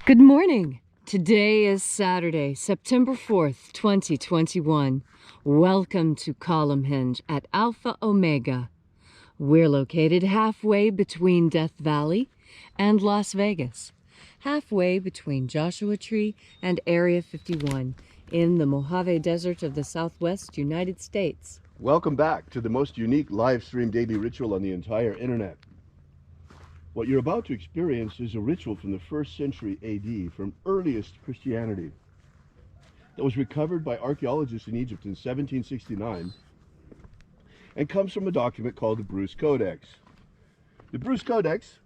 Good morning. Today is Saturday, September 4th, 2021. Welcome to Columnhenge at Alpha Ωmega. We're located halfway between Death Valley and Las Vegas, halfway between Joshua Tree and Area 51 in the Mojave Desert of the Southwest United States. Welcome back to the most unique live stream daily ritual on the entire internet. What you're about to experience is a ritual from the 1st century AD, from earliest Christianity, that was recovered by archaeologists in Egypt in 1769 and comes from a document called the Bruce Codex. The Bruce Codex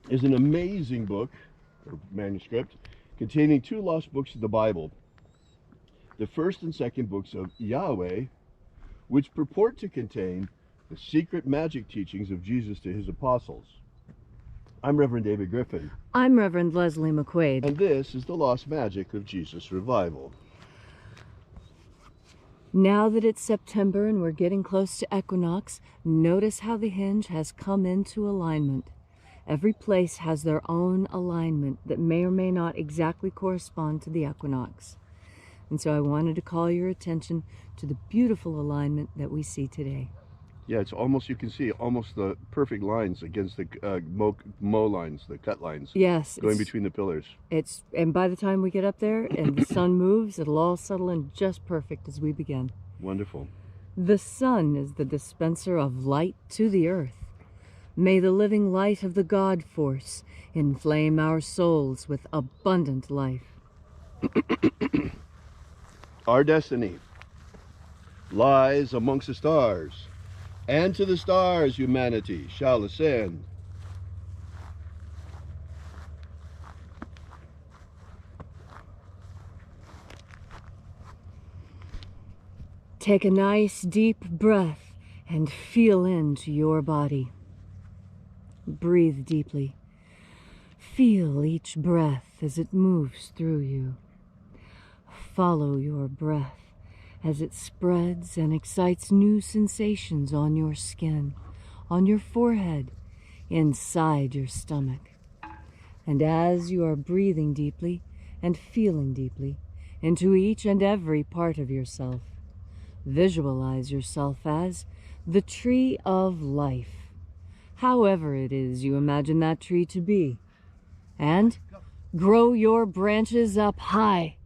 is an amazing book, or manuscript, containing 2 lost books of the Bible, the 1st and 2nd books of Yahweh, which purport to contain the secret magic teachings of Jesus to his apostles. I'm Reverend David Griffin. I'm Reverend Leslie McQuade. And this is the Lost Magic of Jesus Revival. Now that it's September and we're getting close to equinox, notice how the hinge has come into alignment. Every place has their own alignment that may or may not exactly correspond to the equinox. And so I wanted to call your attention to the beautiful alignment that we see today. Yeah, it's almost, you can see almost the perfect lines against the mow lines, the cut lines. Yes. Going between the pillars. And by the time we get up there and the sun moves, it'll all settle in just perfect as we begin. Wonderful. The sun is the dispenser of light to the earth. May the living light of the God force inflame our souls with abundant life. Our destiny lies amongst the stars, and to the stars humanity shall ascend. Take a nice deep breath and feel into your body. Breathe deeply. Feel each breath as it moves through you. Follow your breath as it spreads and excites new sensations on your skin, on your forehead, inside your stomach. And as you are breathing deeply and feeling deeply into each and every part of yourself, visualize yourself as the tree of life, however it is you imagine that tree to be, and grow your branches up high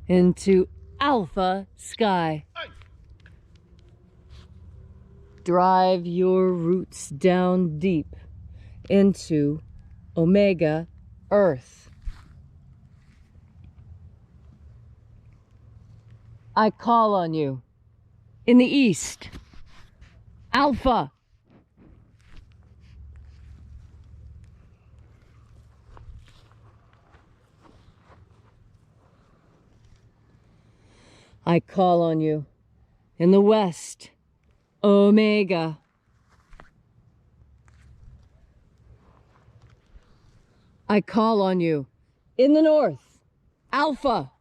into Alpha Sky. Drive your roots down deep into Omega Earth. I call on you in the east, Alpha. I call on you in the west, Omega. I call on you in the north, Alpha.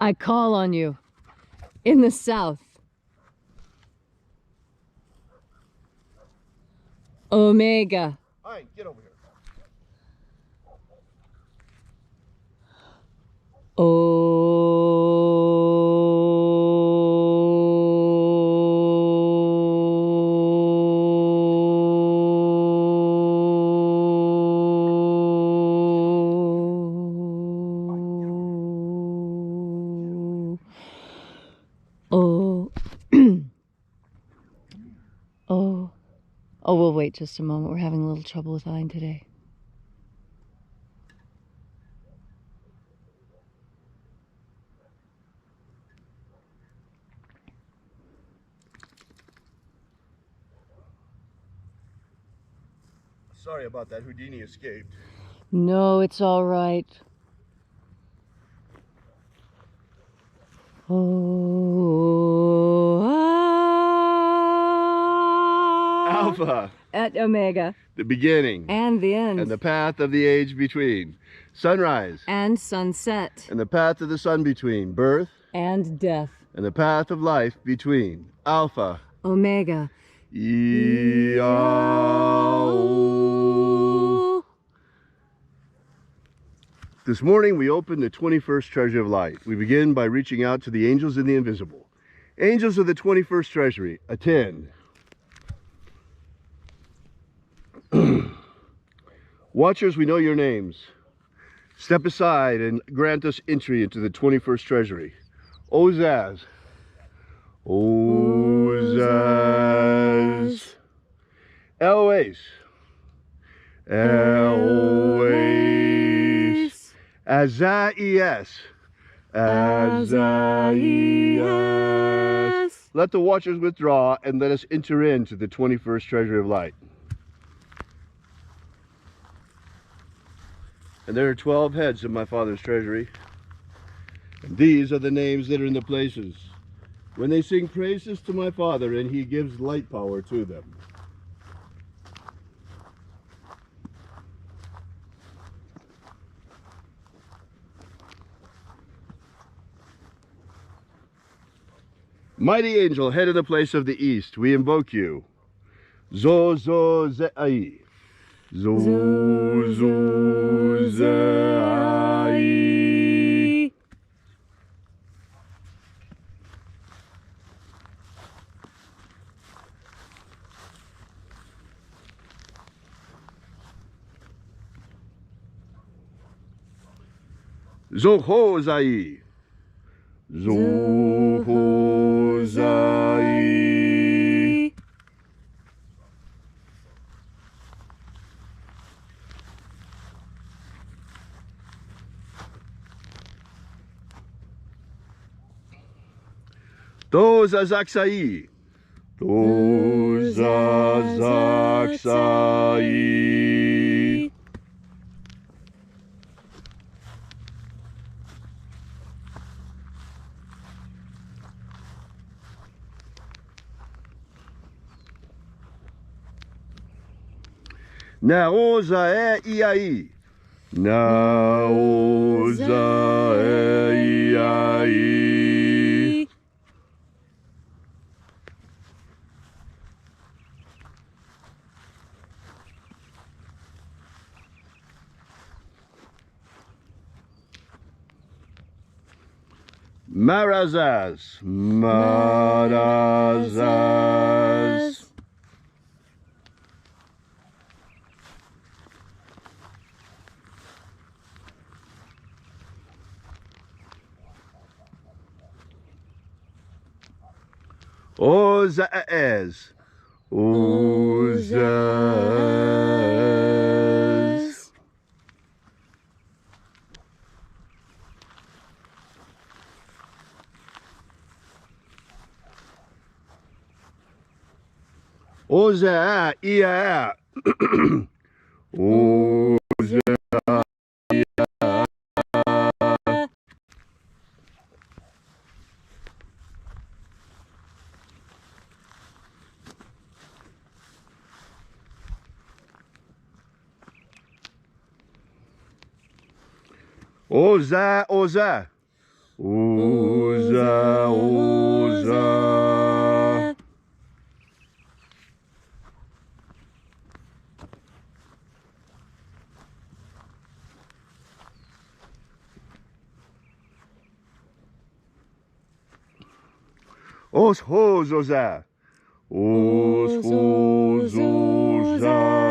I call on you in the south, Omega. All right, get over here. Oh, we'll wait just a moment. We're having a little trouble with Ein today. Sorry about that. Houdini escaped. No, it's all right. Oh, Alpha. at Omega, the beginning and the end, and the path of the age between, sunrise and sunset, and the path of the sun between, birth and death, and the path of life between, Alpha Omega. AΩ. This morning we open the 21st Treasury of Light. We begin by reaching out to the angels in the invisible. Angels of the 21st Treasury, attend. Watchers, we know your names. Step aside and grant us entry into the 21st Treasury. Ozaz. Ozaz. Eloes. Eloes. Azaias. Azaias. Let the watchers withdraw and let us enter into the 21st Treasury of Light. And there are 12 heads of my Father's treasury. And these are the names that are in the places when they sing praises to my Father and he gives light power to them. Mighty angel, head of the place of the east, we invoke you. Zo zo ze'ai. Zo zo ze'ai. Zo ho zai. Zo ho zai. Doza zaksai. Doza zaksai. Naoza e iai. Naoza e iai. Marazaz. Marazaz. Ozaz. Ozaz. Oza ia. Oza ia. Oza, oza. Oza, oza. Os ho zoza. Os ho zoza.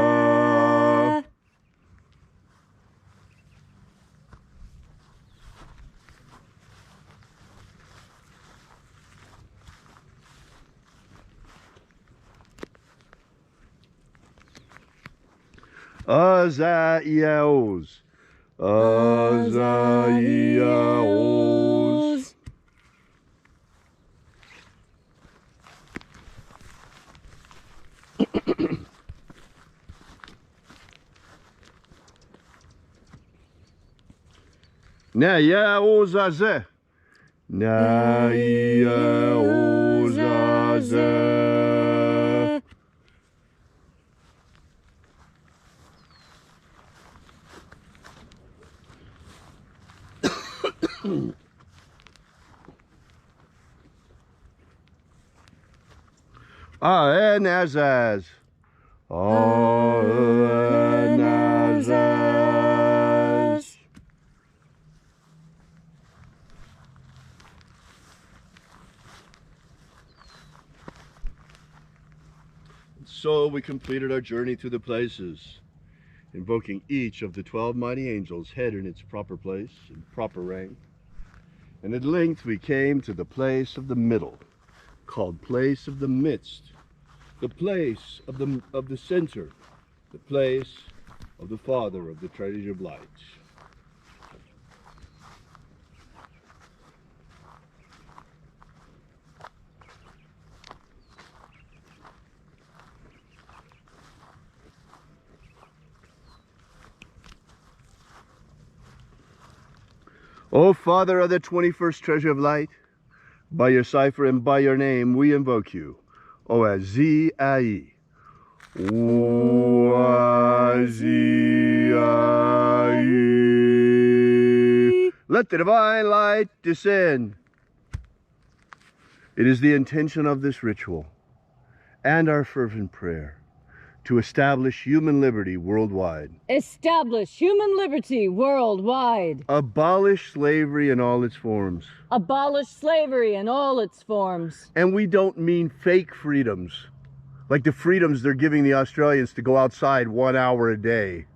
Azaiaos. Azaiaos. Nayaozaze. Nayaozaze. Anazaz. Anazaz. So we completed our journey through the places, invoking each of the 12 mighty angels, head in its proper place and proper rank. And at length we came to the place of the middle, called place of the midst, the place of the center, the place of the Father of the Treasury of Light. O Father of the 21st Treasury of Light, by your cipher and by your name we invoke you. O-A-Z-I-E. O-A-Z-I-E. Let the divine light descend. It is the intention of this ritual and our fervent prayer to establish human liberty worldwide. Establish human liberty worldwide. Abolish slavery in all its forms. Abolish slavery in all its forms. And we don't mean fake freedoms, like the freedoms they're giving the Australians to go outside 1 hour a day.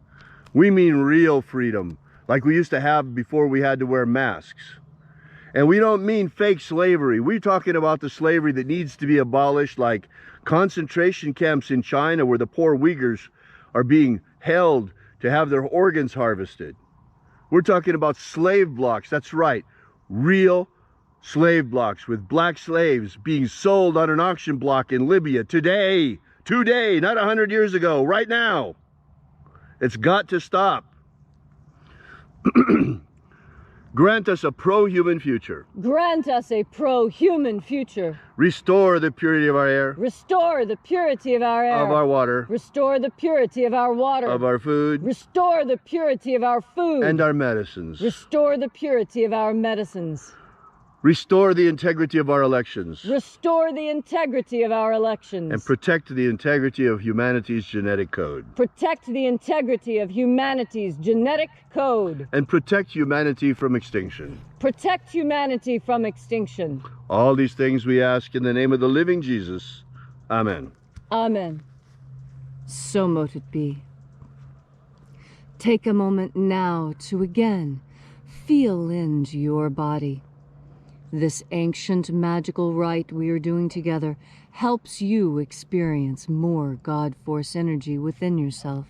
We mean real freedom, like we used to have before we had to wear masks. And we don't mean fake slavery. We're talking about the slavery that needs to be abolished, like concentration camps in China where the poor Uyghurs are being held to have their organs harvested. We're talking about slave blocks, that's right, real slave blocks with black slaves being sold on an auction block in Libya today, not 100 years ago, right now. It's got to stop. Grant us a pro-human future. Grant us a pro-human future. Restore the purity of our air. Restore the purity of our air. Of our water. Restore the purity of our water. Of our food. Restore the purity of our food. And our medicines. Restore the purity of our medicines. Restore the integrity of our elections. Restore the integrity of our elections. And protect the integrity of humanity's genetic code. Protect the integrity of humanity's genetic code. And protect humanity from extinction. Protect humanity from extinction. All these things we ask in the name of the living Jesus. Amen. Amen. So mote it be. Take a moment now to again feel into your body. This ancient magical rite we are doing together helps you experience more God Force energy within yourself.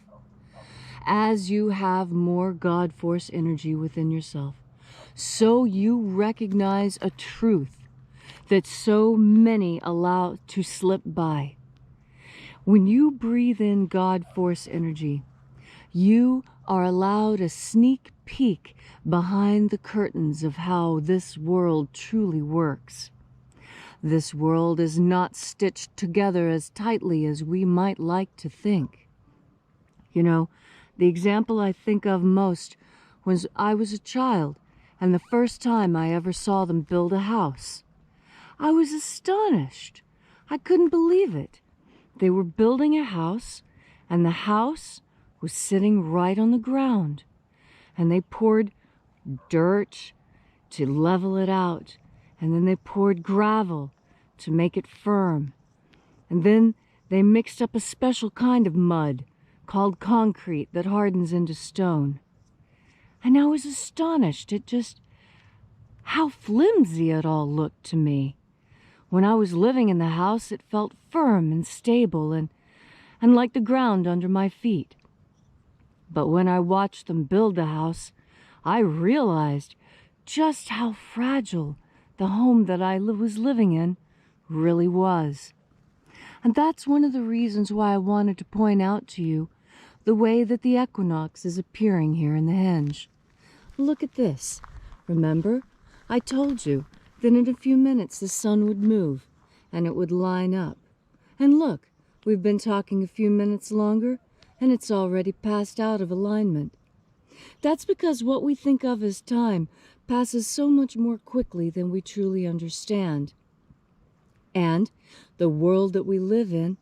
As you have more God Force energy within yourself, so you recognize a truth that so many allow to slip by. When you breathe in God Force energy, you are allowed a sneak peek behind the curtains of how this world truly works. This world is not stitched together as tightly as we might like to think. You know, the example I think of most was I was a child, and the first time I ever saw them build a house. I was astonished. I couldn't believe it. They were building a house, and the house was sitting right on the ground. And they poured dirt to level it out, and then they poured gravel to make it firm. And then they mixed up a special kind of mud called concrete that hardens into stone. And I was astonished at just how flimsy it all looked to me. When I was living in the house, it felt firm and stable and like the ground under my feet. But when I watched them build the house, I realized just how fragile the home that I was living in really was. And that's one of the reasons why I wanted to point out to you the way that the equinox is appearing here in the henge. Look at this. Remember, I told you that in a few minutes the sun would move and it would line up. And look, we've been talking a few minutes longer and it's already passed out of alignment. That's because what we think of as time passes so much more quickly than we truly understand. And the world that we live in,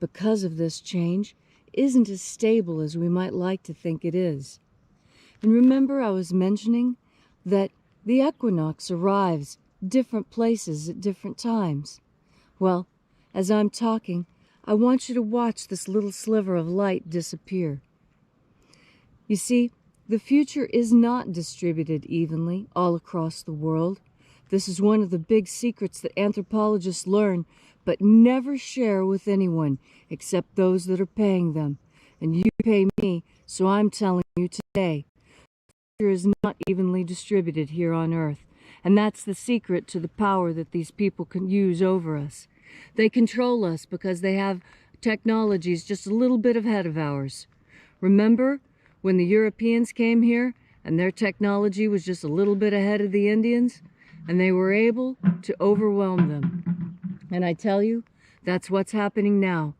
because of this change, isn't as stable as we might like to think it is. And remember I was mentioning that the equinox arrives different places at different times. Well, as I'm talking, I want you to watch this little sliver of light disappear. You see, the future is not distributed evenly all across the world. This is one of the big secrets that anthropologists learn but never share with anyone except those that are paying them. And you pay me, so I'm telling you today. The future is not evenly distributed here on Earth. And that's the secret to the power that these people can use over us. They control us because they have technologies just a little bit ahead of ours. Remember when the Europeans came here and their technology was just a little bit ahead of the Indians? And they were able to overwhelm them. And I tell you, that's what's happening now.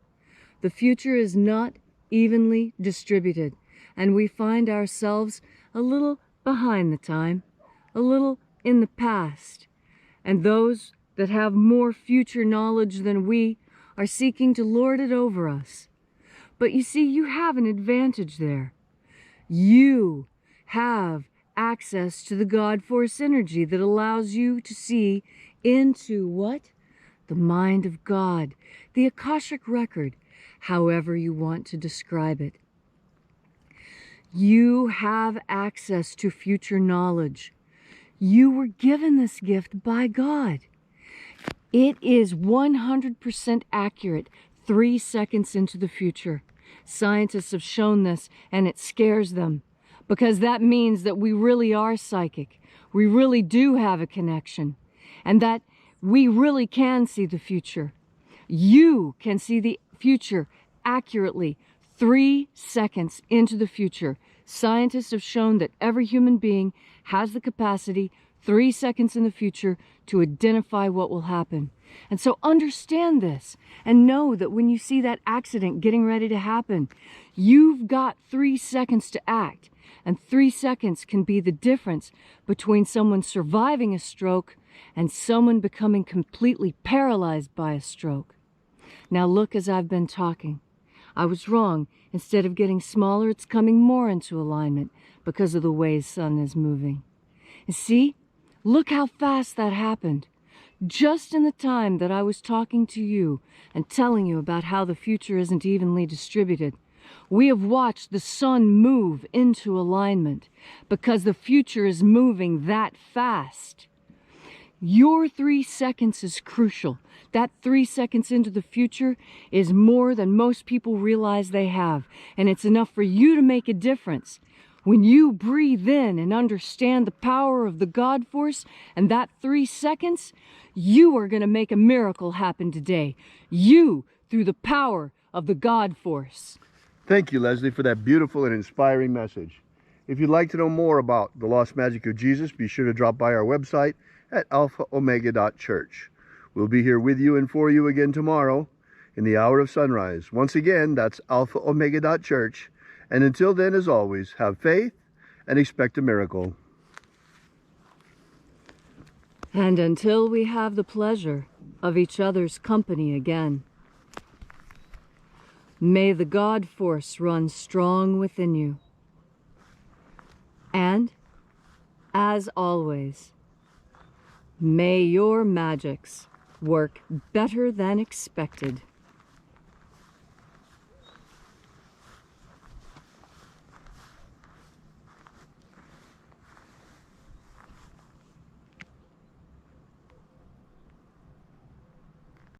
The future is not evenly distributed, and we find ourselves a little behind the time, a little in the past. And those that have more future knowledge than we are seeking to lord it over us. But you see, you have an advantage there. You have access to the God Force energy that allows you to see into what? The mind of God, the Akashic record, however you want to describe it. You have access to future knowledge. You were given this gift by God. It is 100% accurate 3 seconds into the future. Scientists have shown this, and it scares them, because that means that we really are psychic. We really do have a connection, and that we really can see the future. You can see the future accurately 3 seconds into the future. Scientists have shown that every human being has the capacity 3 seconds in the future to identify what will happen. And so understand this and know that when you see that accident getting ready to happen, you've got 3 seconds to act. And 3 seconds can be the difference between someone surviving a stroke and someone becoming completely paralyzed by a stroke. Now look, as I've been talking, I was wrong. Instead of getting smaller, it's coming more into alignment because of the way the sun is moving. You see, look how fast that happened. Just in the time that I was talking to you and telling you about how the future isn't evenly distributed, we have watched the sun move into alignment because the future is moving that fast. Your 3 seconds is crucial. That 3 seconds into the future is more than most people realize they have, and it's enough for you to make a difference. When you breathe in and understand the power of the God Force and that 3 seconds, you are going to make a miracle happen today. You, through the power of the God Force. Thank you, Leslie, for that beautiful and inspiring message. If you'd like to know more about the lost magic of Jesus, be sure to drop by our website at alphaomega.church. We'll be here with you and for you again tomorrow in the hour of sunrise. Once again, that's alphaomega.church. And until then, as always, have faith and expect a miracle. And until we have the pleasure of each other's company again, may the God Force run strong within you. And, as always, may your magics work better than expected.